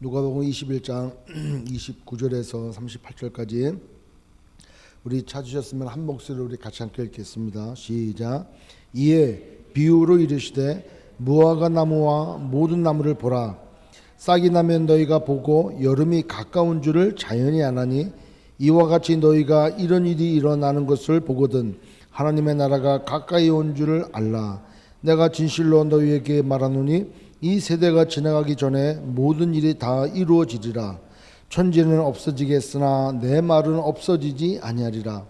누가복음 21장 29절에서 38절까지 우리 찾으셨으면 한 목소리로 우리 같이 함께 읽겠습니다. 시작. 이에 비유로 이르시되 무화과 나무와 모든 나무를 보라. 싹이 나면 너희가 보고 여름이 가까운 줄을 자연히 아나니 이와 같이 너희가 이런 일이 일어나는 것을 보거든 하나님의 나라가 가까이 온 줄을 알라. 내가 진실로 너희에게 말하노니 이 세대가 지나가기 전에 모든 일이 다 이루어지리라. 천지는 없어지겠으나 내 말은 없어지지 아니하리라.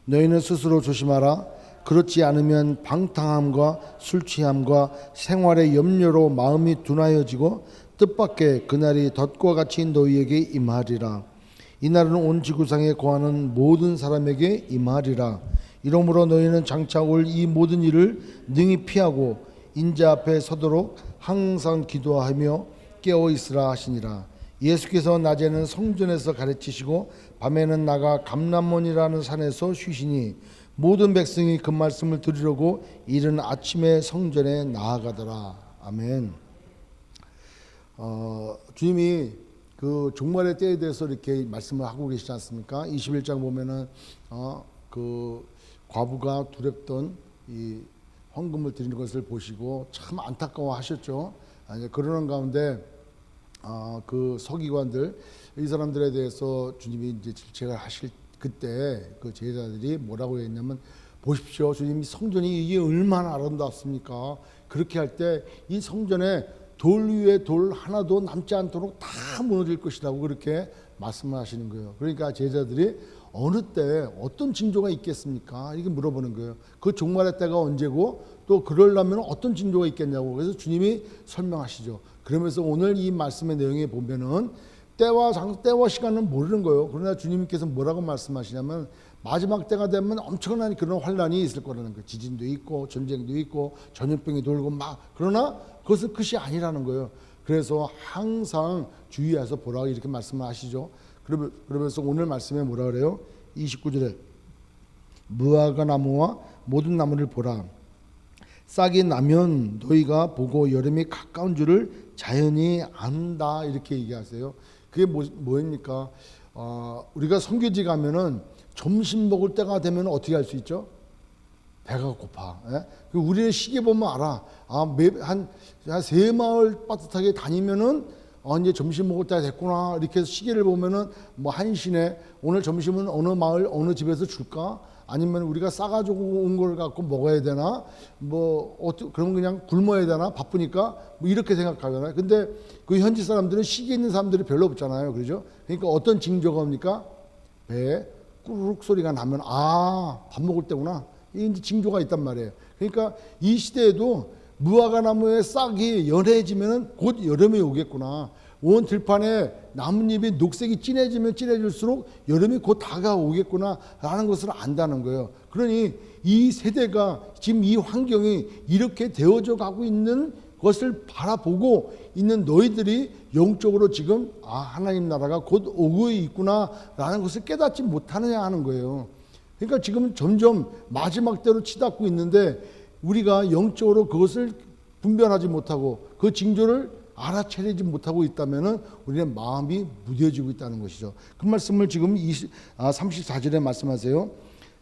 너희는 스스로 조심하라. 그렇지 않으면 방탕함과 술 취함과 생활의 염려로 마음이 둔하여지고 뜻밖의 그날이 덫과 같이 너희에게 임하리라. 이날은 온 지구상에 거하는 모든 사람에게 임하리라. 이러므로 너희는 장차 올 이 모든 일을 능히 피하고 인자 앞에 서도록 항상 기도하며 깨어 있으라 하시니라. 예수께서 낮에는 성전에서 가르치시고 밤에는 나가 감람원이라는 산에서 쉬시니 모든 백성이 그 말씀을 들으려고 이른 아침에 성전에 나아가더라. 아멘. 주님이 그 종말의 때에 대해서 이렇게 말씀을 하고 계시지 않습니까? 21장 보면은 그 과부가 두렵던 이 헌금을 드리는 것을 보시고 참 안타까워하셨죠. 그러는 가운데 그 서기관들 이 사람들에 대해서 주님이 이제 질책을 하실 그때 그 제자들이 뭐라고 했냐면, 보십시오, 주님이 성전이 이게 얼마나 아름답습니까? 그렇게 할 때 이 성전에 돌 위에 돌 하나도 남지 않도록 다 무너질 것이라고 그렇게 말씀을 하시는 거예요. 그러니까 제자들이 어느 때 어떤 징조가 있겠습니까? 이렇게 물어보는 거예요. 그 종말의 때가 언제고 또 그러려면 어떤 징조가 있겠냐고. 그래서 주님이 설명하시죠. 그러면서 오늘 이 말씀의 내용에 보면은 때와 시간은 모르는 거예요. 그러나 주님께서 뭐라고 말씀하시냐면 마지막 때가 되면 엄청난 그런 환란이 있을 거라는 거예요. 지진도 있고 전쟁도 있고 전염병이 돌고 막. 그러나 그것은 끝이 아니라는 거예요. 그래서 항상 주의해서 보라고 이렇게 말씀을 하시죠. 그러면서 오늘 말씀에 뭐라 그래요? 29절에 무화과 나무와 모든 나무를 보라. 싹이 나면 너희가 보고 여름이 가까운 줄을 자연히 안다. 이렇게 얘기하세요. 그게 뭐입니까? 우리가 선교지 가면은 점심 먹을 때가 되면 어떻게 할 수 있죠? 배가 고파. 예? 우리는 시계 보면 알아. 한 세 마을 빠듯하게 다니면은 이제 점심 먹을 때가 됐구나. 이렇게 해서 시계를 보면은 뭐 1시네. 오늘 점심은 어느 마을 어느 집에서 줄까? 아니면 우리가 싸가지고 온 걸 갖고 먹어야 되나? 그러면 그냥 굶어야 되나? 바쁘니까 뭐 이렇게 생각하잖아요. 근데 그 현지 사람들은 시계 있는 사람들이 별로 없잖아요. 그러죠? 그러니까 어떤 징조가 옵니까? 배에 꾸르륵 소리가 나면 밥 먹을 때구나. 이게 이제 징조가 있단 말이에요. 그러니까 이 시대에도 무화과 나무의 싹이 연해지면 곧 여름이 오겠구나. 온 들판에 나뭇잎이 녹색이 진해지면 진해질수록 여름이 곧 다가오겠구나 라는 것을 안다는 거예요. 그러니 이 세대가 지금 이 환경이 이렇게 되어져 가고 있는 것을 바라보고 있는 너희들이 영적으로 지금 하나님 나라가 곧 오고 있구나 라는 것을 깨닫지 못하느냐 하는 거예요. 그러니까 지금 점점 마지막 때로 치닫고 있는데 우리가 영적으로 그것을 분별하지 못하고 그 징조를 알아차리지 못하고 있다면 우리는 마음이 무뎌지고 있다는 것이죠. 그 말씀을 지금 34절에 말씀하세요.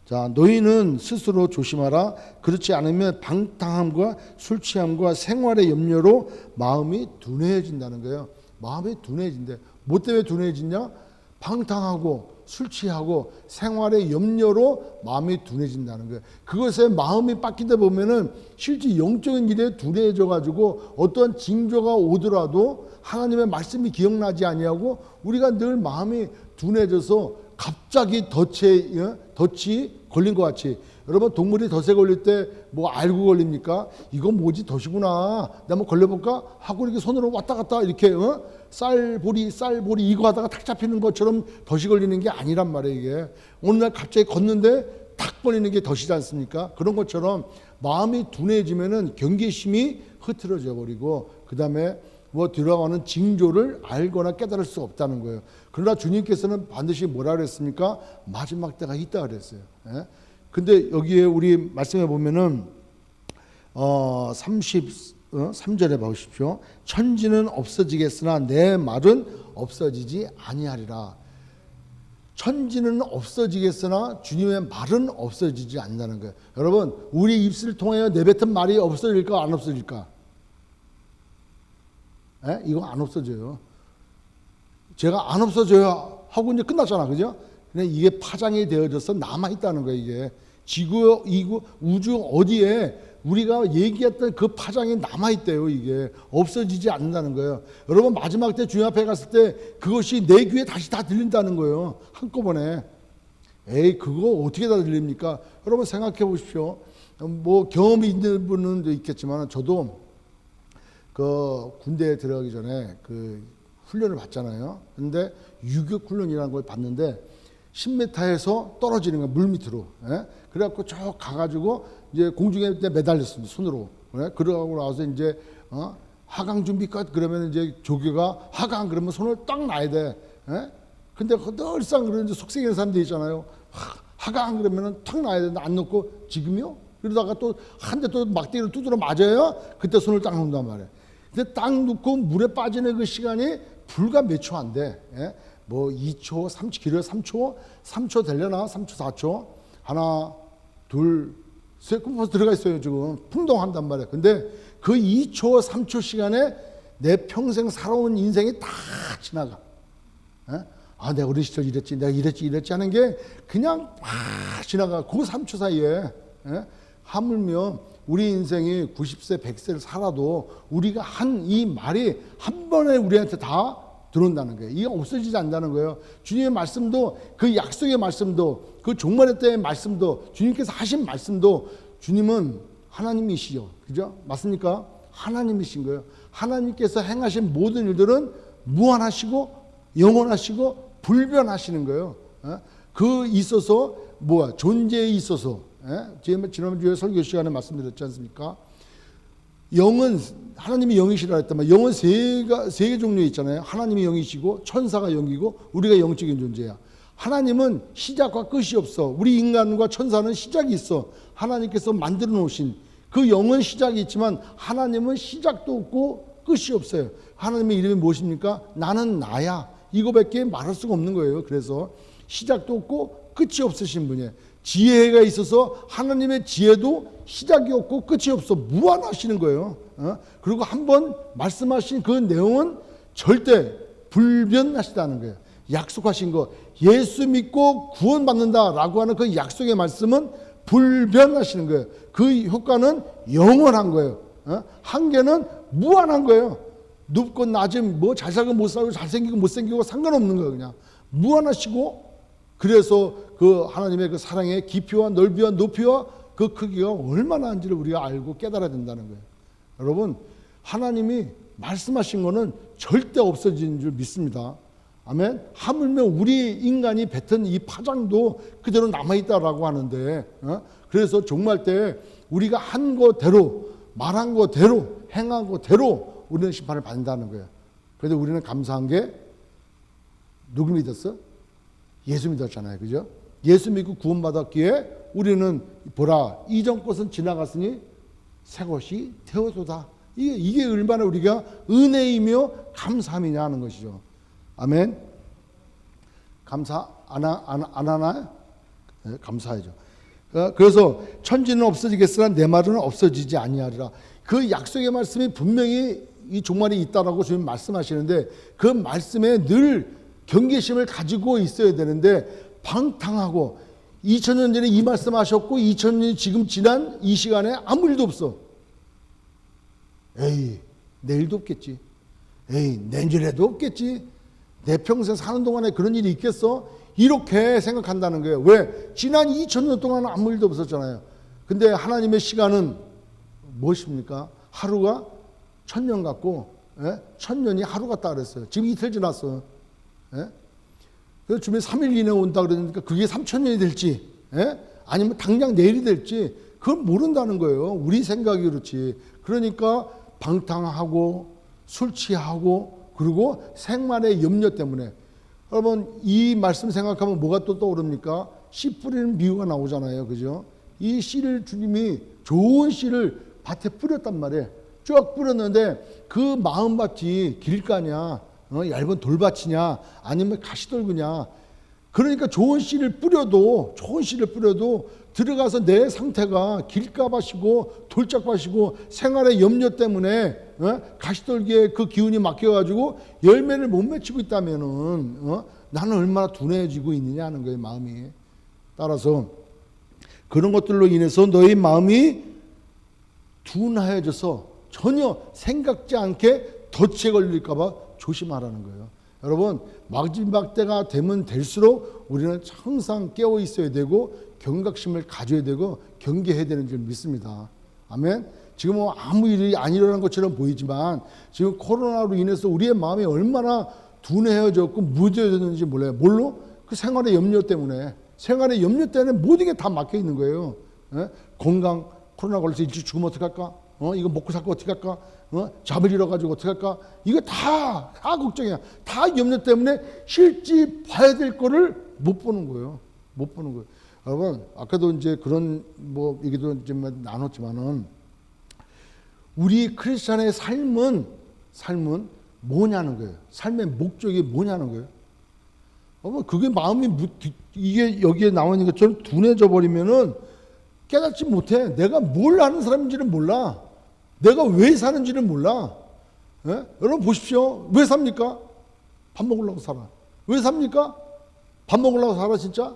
자, 너희는 스스로 조심하라. 그렇지 않으면 방탕함과 술 취함과 생활의 염려로 마음이 둔해진다는 거예요. 마음이 둔해진대. 뭐 때문에 둔해지냐? 방탕하고 술 취하고 생활의 염려로 마음이 둔해진다는 거예요. 그것에 마음이 빡기다 보면은 실제 영적인 일에 둔해져 가지고 어떤 징조가 오더라도 하나님의 말씀이 기억나지 아니하고 우리가 늘 마음이 둔해져서 갑자기 덫이 걸린 것 같이. 여러분, 동물이 덫에 걸릴 때 뭐 알고 걸립니까? 이거 뭐지, 덫이구나. 내가 한번 걸려볼까? 하고 이렇게 손으로 왔다 갔다 이렇게 쌀보리 이거 하다가 탁 잡히는 것처럼 덫이 걸리는 게 아니란 말이에요. 이게 어느 날 갑자기 걷는데 탁 걸리는 게 덫이지 않습니까? 그런 것처럼 마음이 둔해지면은 경계심이 흐트러져 버리고 그 다음에 들어가는 징조를 알거나 깨달을 수 없다는 거예요. 그러나 주님께서는 반드시 뭐라 그랬습니까? 마지막 때가 있다 그랬어요. 근데 여기에 우리 말씀해 보면은 30 3절에 보십시오. 천지는 없어지겠으나 내 말은 없어지지 아니하리라. 천지는 없어지겠으나 주님의 말은 없어지지 않는다는 거예요. 여러분, 우리 입술을 통하여 내뱉은 말이 없어질까 안 없어질까? 이거 안 없어져요. 제가 안 없어져요 하고 이제 끝났잖아, 그죠? 근데 이게 파장이 되어져서 남아 있다는 거예요. 이게 지구, 이구, 우주 어디에 우리가 얘기했던 그 파장이 남아 있대요. 이게 없어지지 않는다는 거예요. 여러분, 마지막 때 주님 앞에 갔을 때 그것이 내 귀에 다시 다 들린다는 거예요. 한꺼번에. 에이, 그거 어떻게 다 들립니까? 여러분 생각해 보십시오. 뭐 경험이 있는 분은 있겠지만 저도 그 군대에 들어가기 전에 그 훈련을 받잖아요. 근데 유격 훈련이라는 걸 받는데 10m에서 떨어지는 거야, 물 밑으로. 그래갖고 쭉 가가지고 이제 공중에 매달렸습니다, 손으로. 그러고 나서 이제 하강 준비 끝 그러면 이제 조교가 하강 그러면 손을 딱 놔야 돼. 근데 늘상 그런 속색이는 사람들 있잖아요. 하강 그러면은 탁 놔야 되는데 안 놓고 지금요? 그러다가 또 한 대 또 막대기로 두드려 맞아요. 그때 손을 딱 놓는단 말이에요. 근데 딱 놓고 물에 빠지는 그 시간이 불과 몇 초 안 돼. 뭐 2초, 3초, 길어야 3초, 3초 되려나? 3초, 4초. 하나, 둘, 셋, 벌써 들어가 있어요, 지금. 풍덩한단 말이에요. 근데 그 2초, 3초 시간에 내 평생 살아온 인생이 다 지나가. 아, 내가 어린 시절 이랬지, 내가 이랬지 하는 게 그냥 막 지나가. 그 3초 사이에. 하물며 우리 인생이 90세, 100세를 살아도 우리가 한 이 말이 한 번에 우리한테 다 들어온다는 거예요. 이게 없어지지 않는다는 거예요. 주님의 말씀도, 그 약속의 말씀도, 그 종말의 때의 말씀도, 주님께서 하신 말씀도, 주님은 하나님이시죠. 그죠? 맞습니까? 하나님이신 거예요. 하나님께서 행하신 모든 일들은 무한하시고 영원하시고 불변하시는 거예요. 그 있어서 뭐야? 존재에 있어서. 지난주에 설교 시간에 말씀드렸지 않습니까? 영은 하나님이 영이시라 했다면 영은 세 개 종류 있잖아요. 하나님이 영이시고 천사가 영이고 우리가 영적인 존재야. 하나님은 시작과 끝이 없어. 우리 인간과 천사는 시작이 있어. 하나님께서 만들어 놓으신 그 영은 시작이 있지만 하나님은 시작도 없고 끝이 없어요. 하나님의 이름이 무엇입니까? 나는 나야. 이거밖에 말할 수가 없는 거예요. 그래서 시작도 없고 끝이 없으신 분이에요. 지혜가 있어서 하나님의 지혜도 시작이 없고 끝이 없어. 무한하시는 거예요. 그리고 한번 말씀하신 그 내용은 절대 불변하시다는 거예요. 약속하신 거, 예수 믿고 구원받는다라고 하는 그 약속의 말씀은 불변하시는 거예요. 그 효과는 영원한 거예요. 한계는 무한한 거예요. 높고 낮은 뭐 잘 살고 못 살고 잘생기고 못생기고 상관없는 거예요. 그냥 무한하시고, 그래서 그 하나님의 그 사랑의 깊이와 넓이와 높이와 그 크기가 얼마나 한지를 우리가 알고 깨달아야 된다는 거예요. 여러분, 하나님이 말씀하신 거는 절대 없어지는 줄 믿습니다. 아멘. 하물며 우리 인간이 뱉은 이 파장도 그대로 남아있다라고 하는데, 그래서 종말 때 우리가 한 거대로, 말한 거대로, 행한 거대로 우리는 심판을 받는다는 거예요. 그런데 우리는 감사한 게 누구 믿었어? 예수 믿었잖아요. 그죠? 예수 믿고 구원받았기에 우리는 보라, 이전 것은 지나갔으니 새 것이 되어도다. 이게 얼마나 우리가 은혜이며 감사함이냐 하는 것이죠. 아멘. 감사 안 하나요? 네, 감사하죠. 그래서 천지는 없어지겠으나 내 말은 없어지지 아니하리라. 그 약속의 말씀이 분명히 이 종말이 있다라고 주님 말씀하시는데 그 말씀에 늘 경계심을 가지고 있어야 되는데 방탕하고 2000년 전에 이 말씀하셨고 2000년이 지금 지난 이 시간에 아무 일도 없어. 에이, 내일도 없겠지. 에이, 내년에도 없겠지. 내 평생 사는 동안에 그런 일이 있겠어? 이렇게 생각한다는 거예요. 왜? 지난 2000년 동안 아무 일도 없었잖아요. 근데 하나님의 시간은 무엇입니까? 하루가 1000년 같고 1000년이 하루 같다 그랬어요. 지금 이틀 지났어. 그래서 주변에 3일 이내 온다 그러니까 그게 3000년이 될지 아니면 당장 내일이 될지 그걸 모른다는 거예요. 우리 생각이 그렇지. 그러니까 방탕하고 술 취하고 그리고 생만의 염려 때문에. 여러분, 이 말씀 생각하면 뭐가 또 떠오릅니까? 씨 뿌리는 비유가 나오잖아요. 그죠? 이 씨를 주님이 좋은 씨를 밭에 뿌렸단 말이에요. 쭉 뿌렸는데 그 마음밭이 길가냐, 얇은 돌밭이냐, 아니면 가시돌구냐. 그러니까 좋은 씨를 뿌려도 들어가서 내 상태가 길가밭이고 돌짝밭이고 생활의 염려 때문에 가시돌기에 그 기운이 막혀가지고 열매를 못 맺히고 있다면은 나는 얼마나 둔해지고 있느냐 하는 거예요, 마음이. 따라서 그런 것들로 인해서 너희 마음이 둔하여져서 전혀 생각지 않게 덫에 걸릴까봐 조심하라는 거예요. 여러분, 마지막 때가 되면 될수록 우리는 항상 깨어 있어야 되고 경각심을 가져야 되고 경계해야 되는 줄 믿습니다. 아멘. 지금 아무 일이 안 일어난 것처럼 보이지만 지금 코로나로 인해서 우리의 마음이 얼마나 둔해져졌고 무뎌졌는지 몰라요. 뭘로? 그 생활의 염려 때문에. 생활의 염려 때문에 모든 게 다 막혀 있는 거예요. 건강, 코로나 걸려서 일찍 죽으면 어떡할까? 이거 먹고 살거 어떡할까? 잡을 잃어가지고 어떡할까? 이거 다 걱정이야. 다 염려 때문에 실제 봐야 될 거를 못 보는 거예요. 못 보는 거예요. 여러분, 아까도 이제 그런 얘기도 이제 나눴지만은 우리 크리스찬의 삶은 뭐냐는 거예요. 삶의 목적이 뭐냐는 거예요. 그게 마음이 이게 여기에 나오는 것처럼 둔해져 버리면은 깨닫지 못해. 내가 뭘 하는 사람인지를 몰라. 내가 왜 사는지를 몰라. 여러분 보십시오. 왜 삽니까? 밥 먹으려고 살아. 왜 삽니까? 밥 먹으려고 살아 진짜?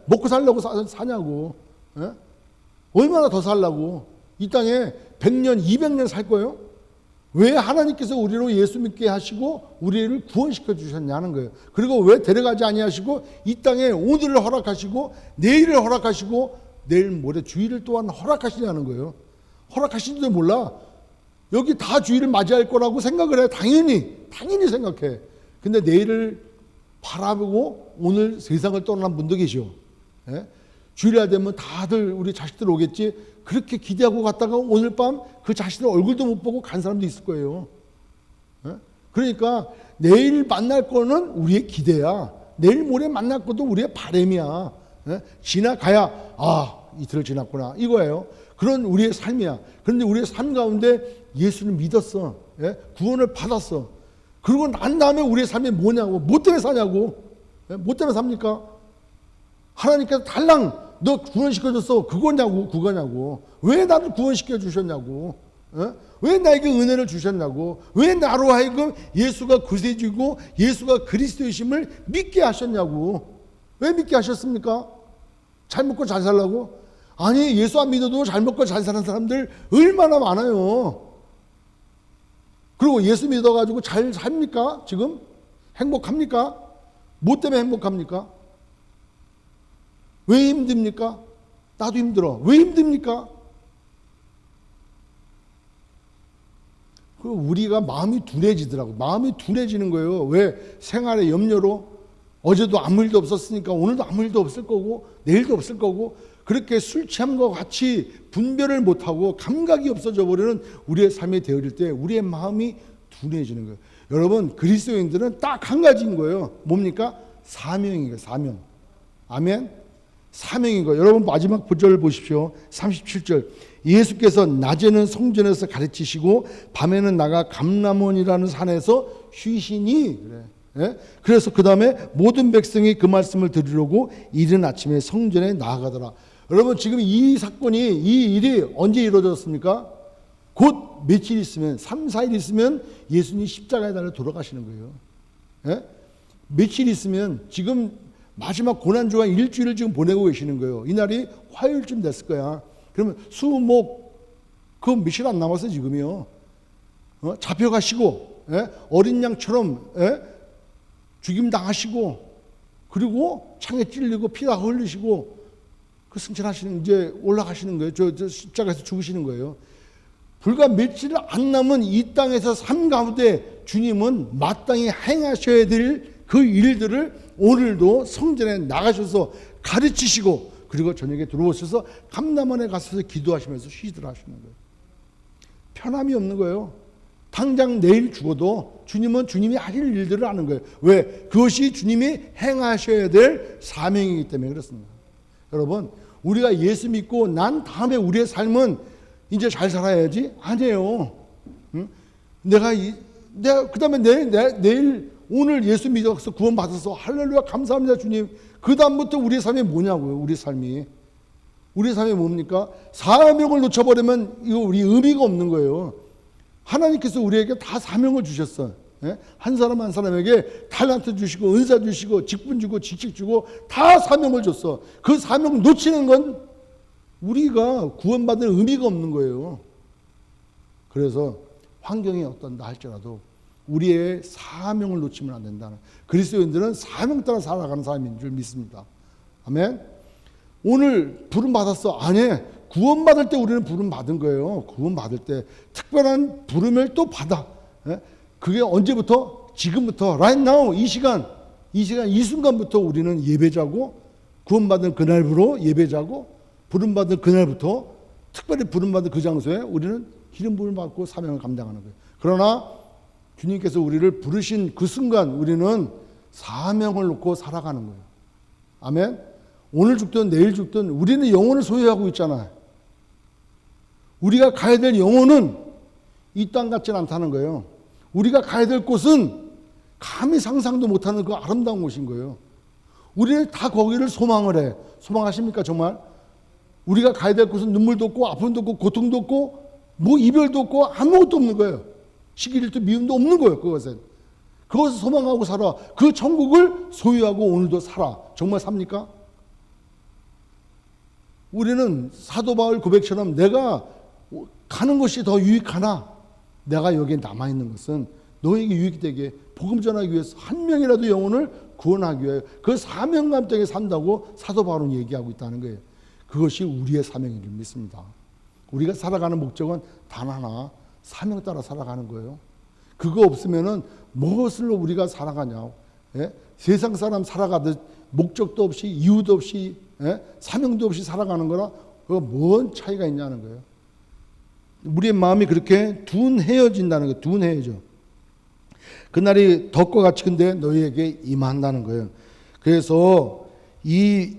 먹고 살려고 사냐고. 얼마나 더 살라고. 이 땅에 100년, 200년 살 거예요? 왜 하나님께서 우리로 예수 믿게 하시고 우리를 구원시켜 주셨냐는 거예요. 그리고 왜 데려가지 아니하시고 이 땅에 오늘을 허락하시고 내일을 허락하시고 내일 모레 주일을 또한 허락하시냐는 거예요. 허락하신지도 몰라. 여기 다 주일을 맞이할 거라고 생각을 해. 당연히 생각해. 근데 내일을 바라보고 오늘 세상을 떠난 분도 계셔. 주일날 되면 다들 우리 자식들 오겠지. 그렇게 기대하고 갔다가 오늘 밤 그 자식들 얼굴도 못 보고 간 사람도 있을 거예요. 그러니까 내일 만날 거는 우리의 기대야. 내일 모레 만날 것도 우리의 바람이야. 지나가야 이틀을 지났구나 이거예요. 그런 우리의 삶이야. 그런데 우리의 삶 가운데 예수를 믿었어. 구원을 받았어. 그리고 난 다음에 우리의 삶이 뭐냐고. 뭐 때문에 사냐고. 뭐 때문에 삽니까? 하나님께서 달랑 너 구원시켜줬어. 그거냐고. 왜 나를 구원시켜 주셨냐고. 왜 나에게 은혜를 주셨냐고. 왜 나로 하여금 예수가 구세주고 예수가 그리스도이심을 믿게 하셨냐고. 왜 믿게 하셨습니까? 잘 먹고 잘 살라고? 아니, 예수 안 믿어도 잘 먹고 잘 사는 사람들 얼마나 많아요. 그리고 예수 믿어가지고 잘 삽니까? 지금? 행복합니까? 뭐 때문에 행복합니까? 왜 힘듭니까? 나도 힘들어. 왜 힘듭니까? 우리가 마음이 둔해지더라고. 마음이 둔해지는 거예요. 왜? 생활의 염려로. 어제도 아무 일도 없었으니까 오늘도 아무 일도 없을 거고 내일도 없을 거고 그렇게 술 취함과 같이 분별을 못하고 감각이 없어져 버리는 우리의 삶이 되어질 때 우리의 마음이 둔해지는 거예요. 여러분, 그리스도인들은 딱 한 가지인 거예요. 뭡니까? 사명인 거예요. 사명. 아멘. 사명인 거예요. 여러분 마지막 구절 보십시오. 37절. 예수께서 낮에는 성전에서 가르치시고 밤에는 나가 감람원이라는 산에서 쉬시니 그래. 그래서 그 다음에 모든 백성이 그 말씀을 들으려고 이른 아침에 성전에 나아가더라. 여러분 지금 이 사건이 이 일이 언제 이루어졌습니까? 곧 며칠 있으면 3, 4일 있으면 예수님이 십자가에 달려 돌아가시는 거예요. 며칠 있으면 지금 마지막 고난주간 일주일을 지금 보내고 계시는 거예요. 이날이 화요일쯤 됐을 거야. 그러면 수, 목, 그 며칠 안 남았어요 지금이요. 잡혀가시고 어린 양처럼 죽임 당하시고 그리고 창에 찔리고 피가 흘리시고 그 승천하시는 이제 올라가시는 거예요. 저 십자가에서 죽으시는 거예요. 불과 며칠 안 남은 이 땅에서 삶 가운데 주님은 마땅히 행하셔야 될 그 일들을 오늘도 성전에 나가셔서 가르치시고 그리고 저녁에 들어오셔서 감람원에 가셔서 기도하시면서 쉬시더라 하시는 거예요. 편함이 없는 거예요. 당장 내일 죽어도 주님은 주님이 하실 일들을 아는 거예요. 왜? 그것이 주님이 행하셔야 될 사명이기 때문에 그렇습니다. 여러분, 우리가 예수 믿고 난 다음에 우리의 삶은 이제 잘 살아야지? 아니에요. 응? 내가 그다음에 내일 오늘 예수 믿어서 구원 받아서 할렐루야 감사합니다 주님. 그 다음부터 우리의 삶이 뭐냐고요. 우리 삶이 뭡니까? 사명을 놓쳐버리면 이거 우리 의미가 없는 거예요. 하나님께서 우리에게 다 사명을 주셨어. 예? 한 사람 한 사람에게 탤런트 주시고 은사 주시고 직분 주고 직책 주고 다 사명을 줬어. 그 사명을 놓치는 건 우리가 구원받을 의미가 없는 거예요. 그래서 환경이 어떤다 할지라도 우리의 사명을 놓치면 안 된다는, 그리스도인들은 사명 따라 살아가는 사람인 줄 믿습니다. 아멘. 오늘 부름 받았어. 아니, 구원받을 때 우리는 부름 받은 거예요. 구원받을 때 특별한 부름을 또 받아. 예? 그게 언제부터? 지금부터, right now, 이 시간, 이 순간부터 우리는 예배자고, 구원받은 그날부로 예배자고, 부름받은 그날부터 특별히 부름받은 그 장소에 우리는 기름 부음을 받고 사명을 감당하는 거예요. 그러나 주님께서 우리를 부르신 그 순간 우리는 사명을 놓고 살아가는 거예요. 아멘. 오늘 죽든 내일 죽든 우리는 영혼을 소유하고 있잖아요. 우리가 가야 될 영혼은 이 땅 같지는 않다는 거예요. 우리가 가야 될 곳은 감히 상상도 못하는 그 아름다운 곳인 거예요. 우리는 다 거기를 소망을 해. 소망하십니까 정말? 우리가 가야 될 곳은 눈물도 없고 아픔도 없고 고통도 없고 뭐 이별도 없고 아무것도 없는 거예요. 시기일도 미움도 없는 거예요. 그것을 소망하고 살아. 그 천국을 소유하고 오늘도 살아. 정말 삽니까? 우리는 사도 바울 고백처럼 내가 가는 것이 더 유익하나 내가 여기에 남아있는 것은 너에게 유익되게 복음 전하기 위해서 한 명이라도 영혼을 구원하기 위해 그 사명감 때문에 산다고 사도 바울은 얘기하고 있다는 거예요. 그것이 우리의 사명인 줄 믿습니다. 우리가 살아가는 목적은 단 하나, 사명 따라 살아가는 거예요. 그거 없으면은 무엇으로 우리가 살아가냐? 예? 세상 사람 살아가듯 목적도 없이 이유도 없이 사명도 없이 살아가는 거라 그거 뭔 차이가 있냐는 거예요. 우리의 마음이 그렇게 둔해진다는 거예요. 둔해져. 그날이 덕과 같이 근데 너희에게 임한다는 거예요. 그래서 이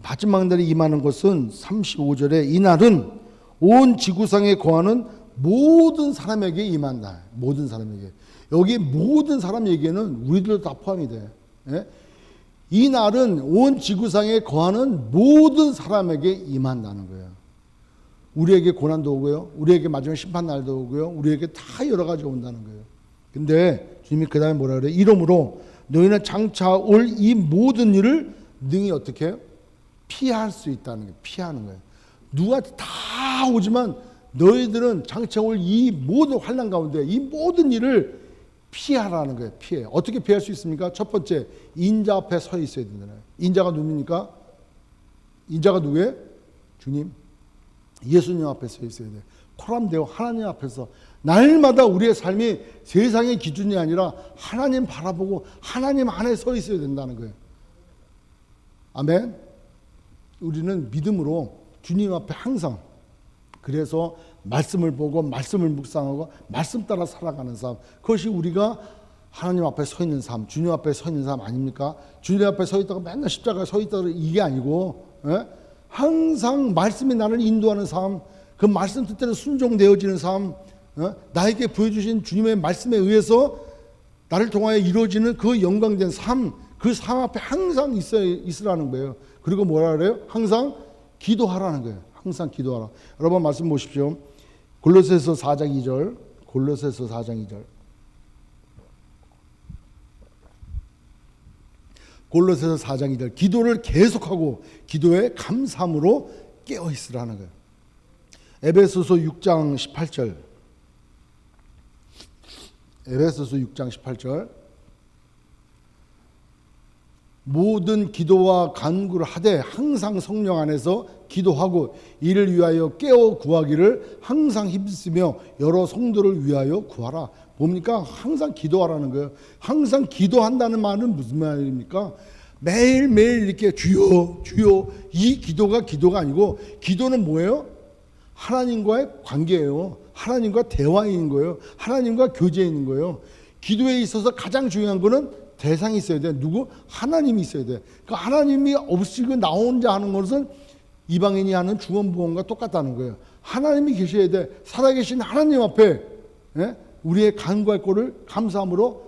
마지막 날이 임하는 것은 35절에 이날은 온 지구상에 거하는 모든 사람에게 임한다. 모든 사람에게. 여기 모든 사람 얘기는 우리들도 다 포함이 돼. 예? 이 날은 온 지구상에 거하는 모든 사람에게 임한다는 거예요. 우리에게 고난도 오고요. 우리에게 마지막 심판날도 오고요. 우리에게 다 여러 가지 온다는 거예요. 근데 주님이 그 다음에 뭐라 그래요? 이러므로 너희는 장차 올 이 모든 일을 능히 어떻게 해요? 피할 수 있다는 거예요. 피하는 거예요. 누구한테 다 오지만 너희들은 장차 올 이 모든 환난 가운데 이 모든 일을 피하라는 거예요. 피해. 어떻게 피할 수 있습니까? 첫 번째, 인자 앞에 서 있어야 된다는. 인자가 누굽니까? 인자가 누구예요? 주님. 예수님 앞에 서 있어야 돼요. 코람되어 하나님 앞에서 날마다 우리의 삶이 세상의 기준이 아니라 하나님 바라보고 하나님 안에 서 있어야 된다는 거예요. 아멘. 우리는 믿음으로 주님 앞에 항상, 그래서 말씀을 보고 말씀을 묵상하고 말씀 따라 살아가는 삶, 그것이 우리가 하나님 앞에 서 있는 삶, 주님 앞에 서 있는 삶 아닙니까? 주님 앞에 서 있다가 맨날 십자가에 서 있다가 이게 아니고 항상 말씀이 나를 인도하는 삶, 그 말씀 뜻대로 순종되어지는 삶, 나에게 보여주신 주님의 말씀에 의해서 나를 통하여 이루어지는 그 영광된 삶, 그 삶 앞에 항상 있으라는 거예요. 그리고 뭐라 그래요? 항상 기도하라는 거예요. 항상 기도하라. 여러분 말씀 보십시오. 골로새서 4장 2절. 골로새서 4장 2절. 골로새서 4장 2절. 기도를 계속하고 기도에 감사함으로 깨어 있으라는 거예요. 에베소서 6장 18절. 에베소서 6장 18절. 모든 기도와 간구를 하되 항상 성령 안에서 기도하고 이를 위하여 깨어 구하기를 항상 힘쓰며 여러 성도를 위하여 구하라. 뭡니까? 항상 기도하라는 거예요. 항상 기도한다는 말은 무슨 말입니까? 매일매일 이렇게 주여 주여, 이 기도가 아니고, 기도는 뭐예요? 하나님과의 관계예요. 하나님과 대화인 거예요. 하나님과 교제인 거예요. 기도에 있어서 가장 중요한 거는 대상이 있어야 돼. 누구? 하나님이 있어야 돼. 그러니까 하나님이 없이고 나 혼자 하는 것은 이방인이 하는 주원부원과 똑같다는 거예요. 하나님이 계셔야 돼. 살아계신 하나님 앞에 우리의 간구할 거를 감사함으로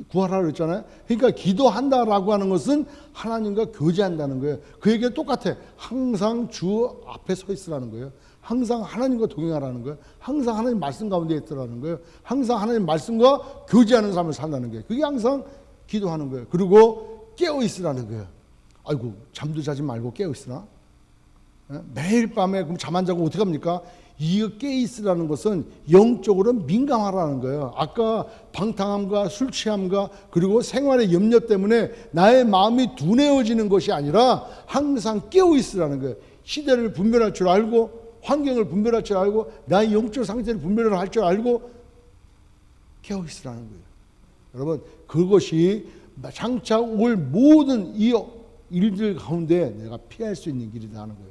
구하라 그랬잖아요. 그러니까 기도한다라고 하는 것은 하나님과 교제한다는 거예요. 그 얘기가 똑같아. 항상 주 앞에 서 있으라는 거예요. 항상 하나님과 동행하라는 거예요. 항상 하나님 말씀 가운데 있으라는 거예요. 항상 하나님 말씀과 교제하는 삶을 산다는 거예요. 그게 항상 기도하는 거예요. 그리고 깨어 있으라는 거예요. 아이고, 잠도 자지 말고 깨어 있으나? 매일 밤에 그럼 잠 안 자고 어떻게 합니까? 이 깨어 있으라는 것은 영적으로 민감하라는 거예요. 아까 방탕함과 술 취함과 그리고 생활의 염려 때문에 나의 마음이 둔해워지는 것이 아니라 항상 깨어 있으라는 거예요. 시대를 분별할 줄 알고 환경을 분별할 줄 알고 나의 영적 상태를 분별을 할 줄 알고 깨어 있으라는 거예요. 여러분, 그것이 장차 올 모든 이 일들 가운데 내가 피할 수 있는 길이다 하는 거예요.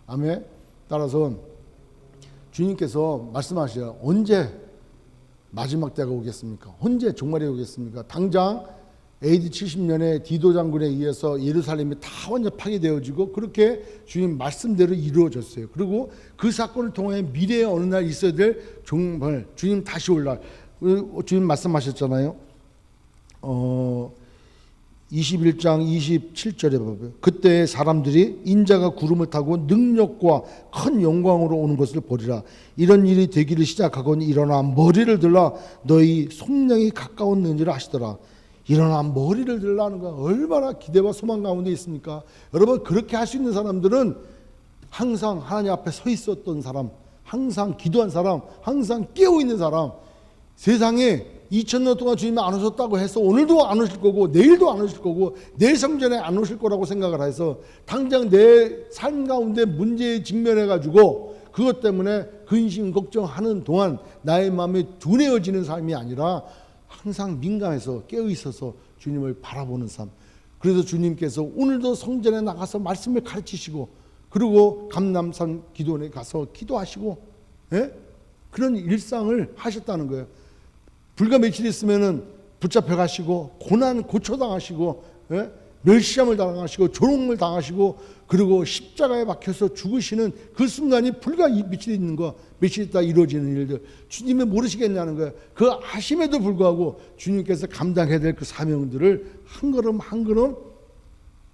아멘. 따라서 주님께서 말씀하셔요. 언제 마지막 때가 오겠습니까? 언제 종말이 오겠습니까? 당장 AD 70년에 디도 장군에 의해서 예루살렘이 다 완전 파괴되어지고 그렇게 주님 말씀대로 이루어졌어요. 그리고 그 사건을 통해 미래에 어느 날 있어야 될 종말, 주님 다시 올 날, 주님 말씀하셨잖아요. 21장 27절에 보면 그때 사람들이 인자가 구름을 타고 능력과 큰 영광으로 오는 것을 보리라. 이런 일이 되기를 시작하거니 일어나 머리를 들라 너희 속량이 가까웠는지라 하시더라. 일어나 머리를 들라는 거 얼마나 기대와 소망 가운데 있습니까? 여러분, 그렇게 할 수 있는 사람들은 항상 하나님 앞에 서 있었던 사람, 항상 기도한 사람, 항상 깨어있는 사람. 세상에 2000년 동안 주님이 안 오셨다고 해서 오늘도 안 오실 거고 내일도 안 오실 거고 내일 성전에 안 오실 거라고 생각을 해서 당장 내 삶 가운데 문제에 직면해 가지고 그것 때문에 근심 걱정하는 동안 나의 마음이 둔해어지는 삶이 아니라 항상 민감해서 깨어있어서 주님을 바라보는 삶. 그래서 주님께서 오늘도 성전에 나가서 말씀을 가르치시고 그리고 감람산 기도원에 가서 기도하시고 그런 일상을 하셨다는 거예요. 불과 며칠 있으면은 붙잡혀 가시고 고난 고초당하시고 멸시함을 당하시고 조롱을 당하시고 그리고 십자가에 박혀서 죽으시는 그 순간이 불과 며칠 있는 거, 며칠 있다 이루어지는 일들 주님이 모르시겠냐는 거예요. 그 아심에도 불구하고 주님께서 감당해야 될 그 사명들을 한 걸음 한 걸음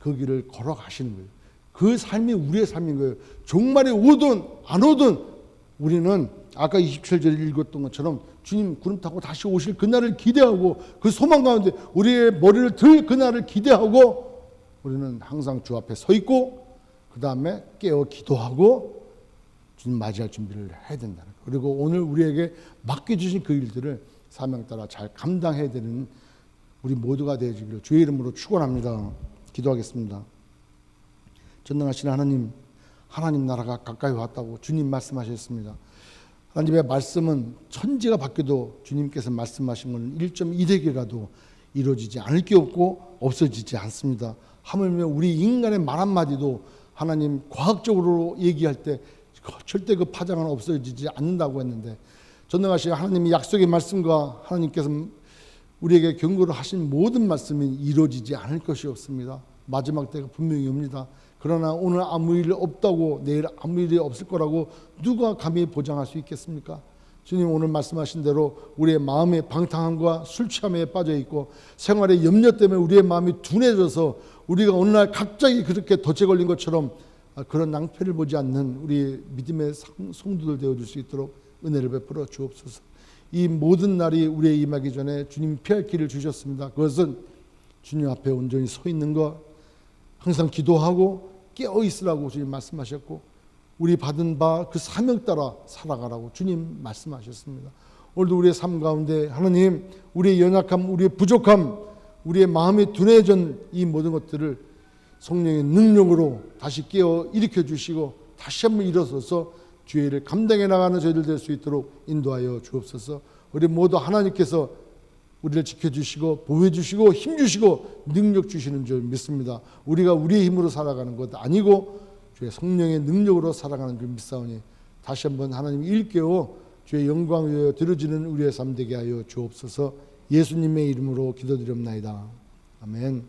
그 길을 걸어가시는 거예요. 그 삶이 우리의 삶인 거예요. 종말이 오든 안 오든 우리는 아까 27절에 읽었던 것처럼 주님 구름 타고 다시 오실 그날을 기대하고 그 소망 가운데 우리의 머리를 들 그날을 기대하고 우리는 항상 주 앞에 서 있고 그 다음에 깨어 기도하고 주님 맞이할 준비를 해야 된다는 거예요. 그리고 오늘 우리에게 맡겨주신 그 일들을 사명 따라 잘 감당해야 되는 우리 모두가 되어지기를 주의 이름으로 축원합니다. 기도하겠습니다. 전능하신 하나님 나라가 가까이 왔다고 주님 말씀하셨습니다. 하나님의 말씀은 천지가 바뀌어도 주님께서 말씀하신 것은 1.1핵이라도 이루어지지 않을 게 없고 없어지지 않습니다. 하물며 우리 인간의 말 한마디도 하나님 과학적으로 얘기할 때 절대 그 파장은 없어지지 않는다고 했는데 전능하신 하나님의 약속의 말씀과 하나님께서 우리에게 경고를 하신 모든 말씀이 이루어지지 않을 것이 없습니다. 마지막 때가 분명히 옵니다. 그러나 오늘 아무 일 없다고 내일 아무 일이 없을 거라고 누가 감히 보장할 수 있겠습니까? 주님 오늘 말씀하신 대로 우리의 마음의 방탕함과 술 취함에 빠져 있고 생활의 염려 때문에 우리의 마음이 둔해져서 우리가 어느 날 갑자기 그렇게 덫에 걸린 것처럼 그런 낭패를 보지 않는 우리 믿음의 성도들 되어줄 수 있도록 은혜를 베풀어 주옵소서. 이 모든 날이 우리의 임하기 전에 주님 피할 길을 주셨습니다. 그것은 주님 앞에 온전히 서 있는 것, 항상 기도하고 깨어 있으라고 주님 말씀하셨고 우리 받은 바 그 사명 따라 살아가라고 주님 말씀하셨습니다. 오늘도 우리의 삶 가운데 하나님 우리의 연약함, 우리의 부족함, 우리의 마음이 둔해진 이 모든 것들을 성령의 능력으로 다시 깨어 일으켜 주시고 다시 한번 일어서서 주의 일을 감당해 나가는 저희들 될 수 있도록 인도하여 주옵소서. 우리 모두 하나님께서 우리를 지켜주시고 보호해주시고 힘주시고 능력 주시는 줄 믿습니다. 우리가 우리의 힘으로 살아가는 것 아니고 주의 성령의 능력으로 살아가는 줄 믿사오니 다시 한번 하나님 일깨워 주의 영광 위하여 드려지는 우리의 삶 되게 하여 주옵소서. 예수님의 이름으로 기도드립나이다. 아멘.